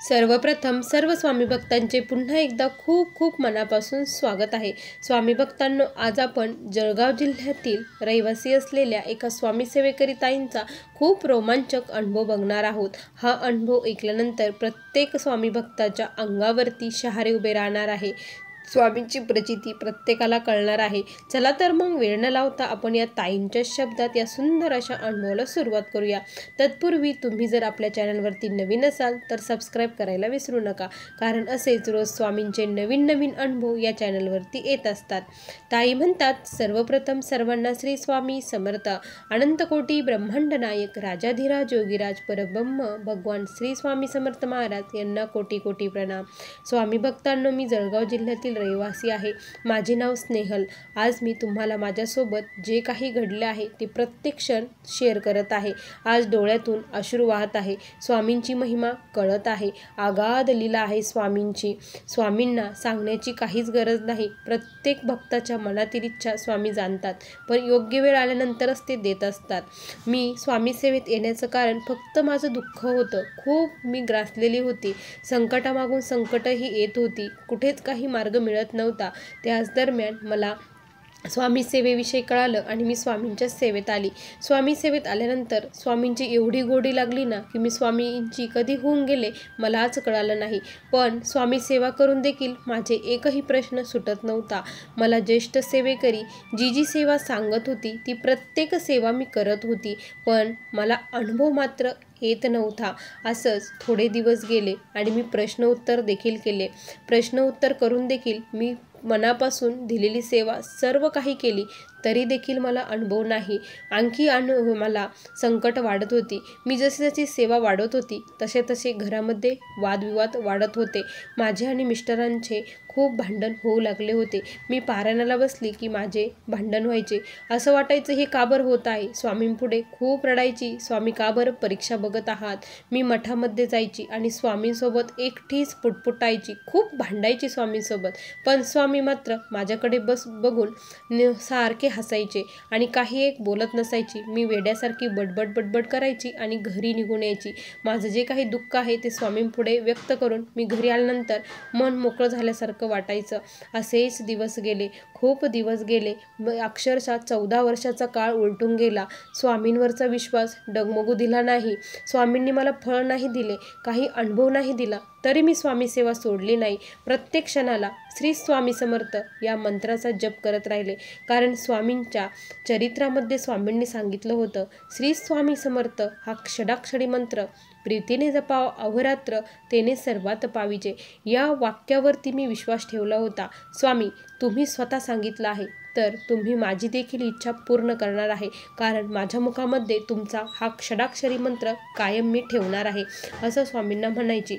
सर्वप्रथम सर्व स्वामी भक्तांचे पुन्हा एकदा खूप खूप मनापासून स्वागत आहे। स्वामी भक्तांनो, आज आपण जळगाव जिल्ह्यातील रहिवासी असलेल्या एका स्वामी सेवेकरी ताईंचा खूप रोमांचक अनुभव बघणार आहोत। हा अनुभव ऐकल्यानंतर प्रत्येक स्वामी भक्ताच्या अंगावरती शहारे उभे राहणार आहे। स्वामींची प्रचिती प्रत्येकाला कळणार आहे। चला तर मग वेळ न लावता आपण या ताईंच्या शब्दात या सुंदर अशा अनुभवाला सुरुवात करूया। तत्पूर्वी तुम्ही जर आपल्या चॅनलवरती नवीन असाल तर सबस्क्राईब करायला विसरू नका, कारण असेच रोज स्वामींचे नवीन नवीन अनुभव या चॅनलवरती येत असतात। ताई म्हणतात, सर्वप्रथम सर्वांना श्री स्वामी समर्थ, अनंतकोटी ब्रह्मांड नायक राजाधिराज योगीराज परब्रह्म भगवान श्री स्वामी समर्थ महाराज यांना कोटी कोटी प्रणाम। स्वामी भक्तांनो, मी जळगाव जिल्ह्यातील रहिवासी आहे। माझे नाव स्नेहल। आज मी तुम्हाला माझ्यासोबत जे काही घडले आहे ते प्रत्येक क्षण शेअर करत आहे। आज डोळ्यातून अश्रू वाहत आहे। स्वामींची महिमा कळत आहे। अगाध लीला आहे स्वामींची। स्वामींना सांगण्याची काहीच गरज नाही। प्रत्येक भक्ताच्या मनातील इच्छा स्वामी जाणतात, पण योग्य वेळ आल्यानंतरच ते देत असतात। मी स्वामी सेवेत येण्याचं कारण फक्त माझं दुःख होतं। खूप मी ग्रासलेली होती। संकटामागून संकटही येत होती। कुठेच काही मार्ग मिळत नव्हता। त्याच दरम्यान मला स्वामी सेवेविषयी कळालं आणि मी स्वामींच्या सेवेत आली। स्वामी सेवेत आल्यानंतर स्वामींची एवढी गोडी लागली ना की मी स्वामींची कधी होऊन गेले मलाच कळालं नाही। पण स्वामी सेवा करून देखील माझे एकही प्रश्न सुटत नव्हता। मला ज्येष्ठ सेवेकरी जी सेवा सांगत होती ती प्रत्येक सेवा मी करत होती, पण मला अनुभव मात्र येत नव्हता। असंच थोडे दिवस गेले आणि मी प्रश्न उत्तर देखील केले। प्रश्न उत्तर करून देखील मी मनापासून दिलेली सेवा सर्व काही केली, तरी देखील मला अनुभव नाही। आणखी मला संकट वाढत होती। मी जशी जशी सेवा वाढत होती तसे तसे घरामध्ये वादविवाद वाढत होते। माझे आणि मिस्टरांचे खूप भांडण होऊ लागले होते। मी पारायणाला बसली की माझे भांडण व्हायचे। असं वाटायचं हे का बरं होत आहे। स्वामींपुढे खूप रडायची, स्वामी का बरं परीक्षा बघत आहात। मी मठामध्ये जायची आणि स्वामींसोबत एकटीच पुटपुटायची, खूप भांडायची स्वामींसोबत, पण स्वामी मात्र माझ्याकडे बघून सारखे हसायचे आणि काही एक बोलत नसायची। मी वेड्यासारखी बडबड बडबड करायची आणि घरी निघून यायची। माझं जे काही दुःख आहे ते स्वामींपुढे व्यक्त करून मी घरी आल्यानंतर मन मोकळं झाल्यासारखं वाटायचं। असेच दिवस गेले, खूप दिवस गेले। अक्षरशः 14 वर्षाचा काळ उलटून गेला। स्वामींवरचा विश्वास डगमगू दिला नाही। स्वामींनी मला फळ नाही दिले, काही अनुभव नाही दिला, तरी मी स्वामी सेवा सोडली नाही। प्रत्येक क्षणाला श्री स्वामी समर्थ या मंत्राचा जप करत राहिले, कारण स्वामींच्या चरित्रामध्ये स्वामींनी सांगितलं होतं, श्री स्वामी समर्थ हा क्षणाक्षणी मंत्र प्रीतीने जपावा अहोरात्र, तेने सर्वात पाविजे। या वाक्यावरती मी विश्वास ठेवला होता। स्वामी, तुम्ही स्वतः सांगितलं आहे तर तुम्ही माझी देखील इच्छा पूर्ण करणार आहे, कारण माझ्या मुखामध्ये तुमचा हा क्षणाक्षरी मंत्र कायम मी ठेवणार आहे, असं स्वामींना म्हणायची।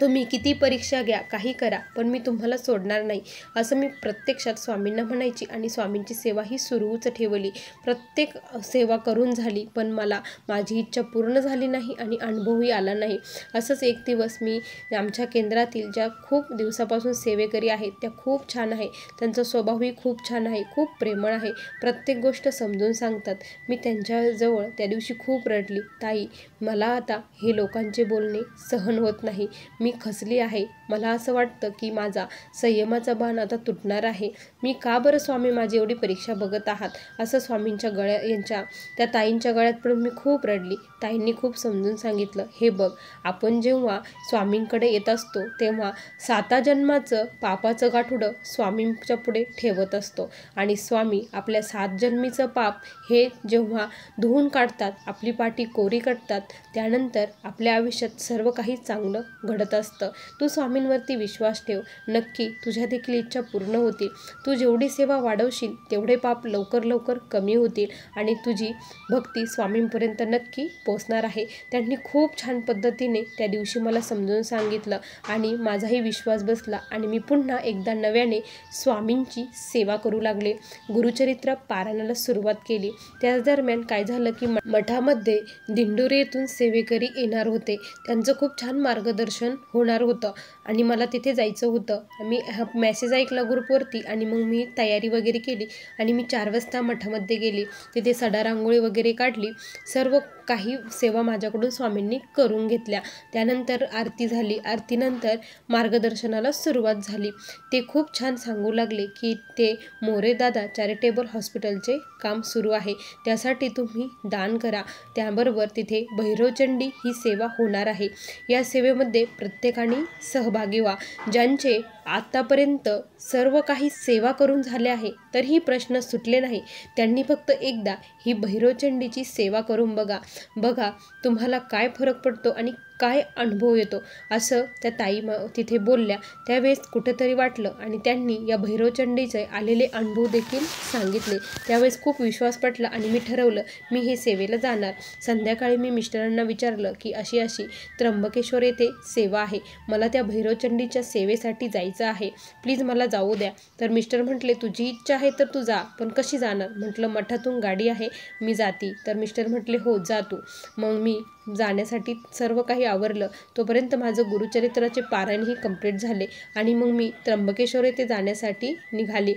तुम्ही किती परीक्षा घ्या, काही करा, पण मी तुम्हाला सोडणार नाही, असं मी प्रत्यक्षात स्वामींना म्हणायची आणि स्वामींची सेवा ही सुरूच ठेवली। प्रत्येक सेवा करून झाली, पण मला माझी इच्छा पूर्ण झाली नाही आणि अनुभवही आला नाही। असंच एक दिवस मी आमच्या केंद्रातील ज्या खूप दिवसापासून सेवेकरी आहेत त्या खूप छान आहे, त्यांचा स्वभावही खूप छान आहे, खूप प्रेमळ आहे, प्रत्येक गोष्ट समजून सांगतात। मी त्यांच्याजवळ त्या दिवशी खूप रडली, ताई मला आता हे लोकांचे बोलणे सहन होत नाही, मी खचली आहे। मला असं वाटतं की माझा संयमाचा बाण आता तुटणार आहे। मी का बरं स्वामी माझी एवढी परीक्षा बघत आहात, असं स्वामींच्या त्या ताईंच्या गळ्यात पडून मी खूप रडली। ताईंनी खूप समजून सांगितलं, हे बघ, आपण जेव्हा स्वामींकडे येत असतो तेव्हा 7 जन्माचं पापाचं गाठोडं स्वामींच्या पुढे ठेवत असतो आणि स्वामी आपल्या 7 जन्मीचं पाप हे जेव्हा धुवून काढतात, आपली पाठी कोरी करतात, त्यानंतर आपल्या आयुष्यात सर्व काही चांगलं घडत असतं। तू स्वामींवरती विश्वास ठेव, नक्की तुझ्या देखील इच्छा पूर्ण होतील। तू जेवढी सेवा वाढवशील तेवढे पाप लवकर लवकर कमी होतील आणि तुझी भक्ती स्वामींपर्यंत नक्की पोचणार आहे। त्यांनी खूप छान पद्धतीने त्या दिवशी मला समजून सांगितलं आणि माझाही विश्वास बसला आणि मी पुन्हा एकदा नव्याने स्वामींची सेवा करू लागले। गुरुचरित्र पारायणाला सुरुवात केली। त्याच दरम्यान काय झालं की मठामध्ये दिंडोरी येथून सेवेकरी येणार होते। त्यांचं खूप छान मार्गदर्शन होणार होतं आणि मला तिथे जायचं होतं। मी मेसेज ऐकला ग्रुपवरती आणि मग मी तयारी वगैरे केली आणि मी 4 वाजता मठामध्ये गेली। तिथे सडा रांगोळी वगैरे काढली, सर्व काही सेवा माझ्याकडून स्वामींनी करून घेतल्या. त्यानंतर आरती झाली. आरतीनंतर मार्गदर्शनाला सुरुवात झाली. ते खूप छान सांगू लागले की ते मोरेदादा चॅरिटेबल हॉस्पिटलचे काम सुरू आहे, त्यासाठी तुम्ही दान करा. त्याबरोबर तिथे भैरवचंडी ही सेवा होणार आहे. या सेवेमध्ये प्रत्येकाने सहभागी व्हा. ज्यांचे आतापर्यंत सर्व काही सेवा करून झाले आहे तरीही प्रश्न सुटले नाही, त्यांनी फक्त एकदा ही भैरवचंडीची सेवा करून बघा तुम्हाला काय फरक पडतो आणि काय अनुभव येतो, असं त्या ताई तिथे बोलल्या. त्यावेळेस कुठेतरी वाटलं आणि त्यांनी या भैरवचंडीचे आलेले अनुभव देखील सांगितले. त्यावेळेस खूप विश्वास पटला आणि मी ठरवलं मी हे सेवेला जाणार. संध्याकाळी मी मिस्टरांना विचारलं की अशी अशी त्र्यंबकेश्वर येथे सेवा आहे, मला त्या भैरवचंडीच्या सेवेसाठी जायचं आहे, प्लीज मला जाऊ द्या. तर मिस्टर म्हटले तुझी इच्छा आहे तर तू जा, पण कशी जाणार? म्हटलं मठातून गाडी आहे, मी जाती. तर मिस्टर म्हटले हो जा तू. मग मी जाण्यासाठी सर्व काही आवरलं. तोपर्यंत माझं गुरुचरित्राचे पारायणही कंप्लीट झाले आणि मग मी त्र्यंबकेश्वर येथे जाण्यासाठी निघाली.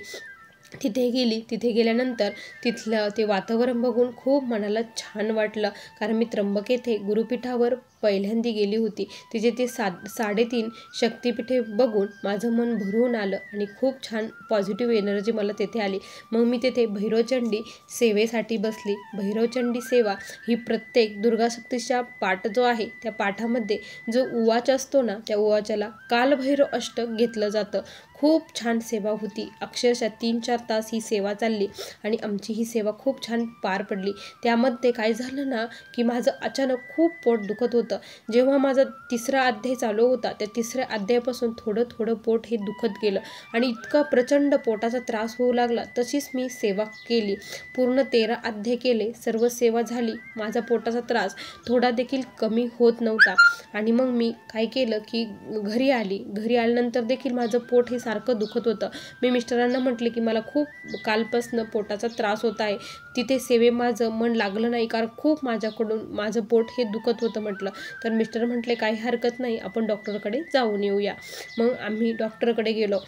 तिथे गेली. तिथे गेल्यानंतर तिथलं ते वातावरण बघून खूप मनाला छान वाटलं, कारण मी त्र्यंबक येथे गुरुपीठावर पहिल्यांदी गेली होती. तिचे ते 3.5 शक्तिपीठे बघून माझं मन भरून आलं आणि खूप छान पॉझिटिव्ह एनर्जी मला तेथे आली. मग मी तेथे भैरवचंडी सेवेसाठी बसली. भैरवचंडी सेवा ही प्रत्येक दुर्गाशक्तीचा पाठ जो आहे त्या पाठामध्ये जो उवाच असतो ना, त्या उवाचाला कालभैरव अष्टक घेतलं जातं. खूप छान सेवा होती. अक्षरशः 3-4 तास ही सेवा चालली आणि आमची ही सेवा खूप छान पार पडली. त्यामध्ये काय झालं ना की माझं अचानक खूप पोट दुखत होतं. जेव्हा माझा 3रा अध्याय चालू होता, त्या 3ऱ्या अध्यायापासून थोडं पोट हे दुखत गेलं आणि इतका प्रचंड पोटाचा त्रास होऊ लागला. तशीच मी सेवा केली. पूर्ण 13 अध्याय केले. सर्व सेवा झाली. माझा पोटाचा त्रास थोडा देखील कमी होत नव्हता आणि मग मी काय केलं की घरी आली. घरी आल्यानंतर देखील माझं पोट हे सारखं दुखत होतं. मी मिस्टरांना म्हटले की मला खूप कालपासनं पोटाचा त्रास होत आहे. तिथे सेवे माझं मन लागलं नाही, कारण खूप माझ्याकडून माझं पोट हे दुखत होतं म्हटलं. तर मिस्टर म्हटले काही हरकत नाही, आपण डॉक्टरकडे जाऊन येऊया. मग आम्ही डॉक्टरकडे गेलो.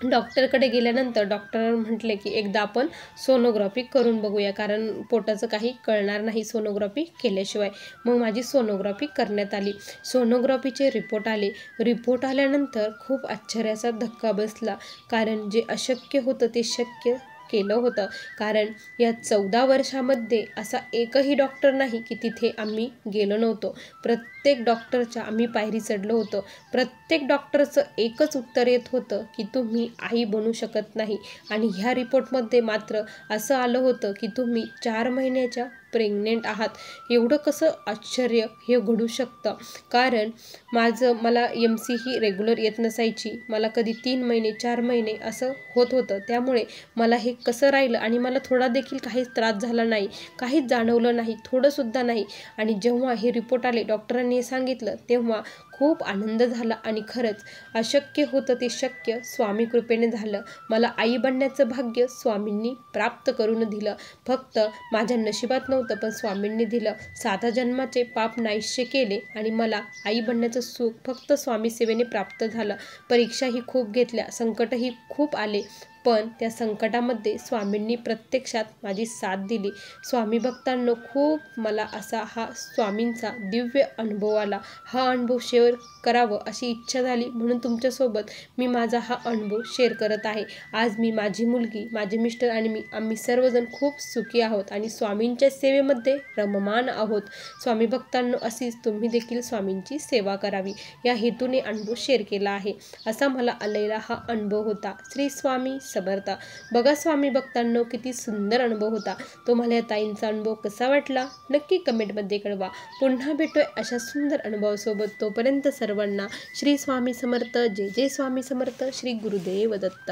डॉक्टरकडे गेल्यानंतर डॉक्टर म्हटले की एकदा आपण सोनोग्राफी करून बघूया, कारण पोटाचं काही कळणार नाही सोनोग्राफी केल्याशिवाय. मग माझी सोनोग्राफी करण्यात आली. सोनोग्राफीचे रिपोर्ट आले. रिपोर्ट आल्यानंतर खूप आश्चर्याचा धक्का बसला, कारण जे अशक्य होतं ते शक्य केलं होतं. कारण या 14 वर्षामध्ये असा एकही डॉक्टर नाही की तिथे आम्ही गेलो नव्हतो. प्रत्येक डॉक्टरच्या आम्ही पायरी चढलो होतो. प्रत्येक डॉक्टरचं एकच उत्तर येत होतं की तुम्ही आई बनू शकत नाही. आणि ह्या रिपोर्टमध्ये मात्र असं आलं होतं की तुम्ही 4 महिन्याच्या प्रेग्नेंट आहात. एवढं कसं आश्चर्य हे घडू शकतं, कारण मला MC ही रेग्युलर येत नसायची. मला कधी 3 महिने 4 महिने असं होत होतं. त्यामुळे मला हे कसं राहिलं आणि मला थोडा देखील काहीच त्रास झाला नाही, काहीच जाणवलं नाही, थोडंसुद्धा नाही. आणि जेव्हा हे रिपोर्ट आले, डॉक्टरांनी हे सांगितलं, तेव्हा खूप आनंद झाला आणि खरंच अशक्य होतं ते शक्य स्वामी कृपेने झालं. मला आई बनण्याचं भाग्य स्वामींनी प्राप्त करून दिलं. फक्त माझ्या नशिबात नव्हतं, पण स्वामींनी दिलं. 7 जन्माचे पाप नाहीसे केले आणि मला आई बनण्याचं सुख फक्त स्वामी सेवेने प्राप्त झालं. परीक्षाही खूप घेतल्या, संकटही खूप आले, पण त्या संकटामध्ये स्वामींनी प्रत्यक्षात माझी साथ दिली. स्वामी भक्तांनो, खूप मला असा हा स्वामींचा दिव्य अनुभव आला. हा अनुभव शेअर करावं अशी इच्छा झाली, म्हणून तुमच्यासोबत मी माझा हा अनुभव शेअर करत आहे. आज मी, माझी मुलगी, माझे मिस्टर आणि आम्ही सर्वजण खूप सुखी आहोत आणि स्वामींच्या सेवेमध्ये रममान आहोत. स्वामी भक्तांनो, अशीच तुम्ही देखील स्वामींची सेवा करावी या हेतूने अनुभव शेअर केला आहे. असा मला आलेला हा अनुभव होता. श्री स्वामी समर्थ. बघा स्वामी भक्तांनो, किती सुंदर अनुभव होता. तुम्हाला या ताईंचा अनुभव कसा वाटला नक्की कमेंटमध्ये कळवा. पुन्हा भेटूया अशा सुंदर अनुभवासोबत. तोपर्यंत सर्वांना श्री स्वामी समर्थ. जय जय स्वामी समर्थ. श्री गुरुदेव दत्त.